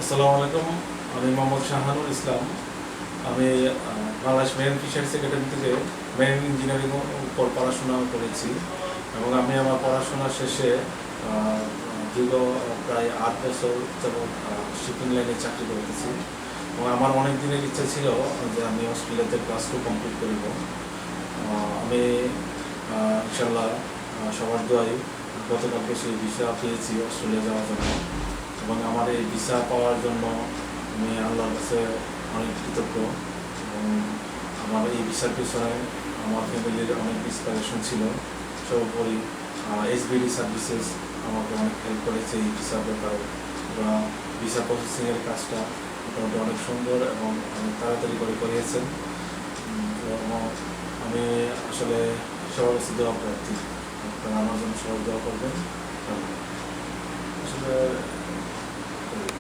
আসসালামু আলাইকুম। আমি মোহাম্মদ শাহানুর ইসলাম। আমি বাংলাদেশ মেরিন ফিশারিজ একাডেমি থেকে মেরিন ইঞ্জিনিয়ারিং উপর পড়াশোনা করেছি এবং আমি আমার পড়াশোনা শেষে দীর্ঘ প্রায় 8 বছর যেমন শিপিং লাইনে চাকরি করতেছি এবং আমার অনেক দিনের ইচ্ছা ছিল যে আমি অস্ট্রেলিয়াতে ক্লাস 2 কমপ্লিট করিব। আমি ইনশাল্লাহ সবার দোয়ায় গতকালকে সেই ভিসা পেয়েছি অস্ট্রেলিয়া যাওয়ার জন্য এবং আমার এই ভিসা পাওয়ার জন্য আমি আল্লাহর কাছে অনেক কৃতজ্ঞ। এবং আমার এই ভিসার পিছনে আমার ফ্যামিলির অনেক ইন্সপিরেশন ছিল। সর্বোপরি এসবিডি সার্ভিসেস আমাকে অনেক হেল্প করেছে এই ভিসার ব্যাপারে। বা ভিসা প্রসেসিংয়ের কাজটা মোটামুটি অনেক সুন্দর এবং অনেক তাড়াতাড়ি করে করিয়েছেন। আমি আসলে সবার কাছে দোয়া প্রার্থী, আপনারা আমার জন্য সবাই দোয়া করবেন। আসলে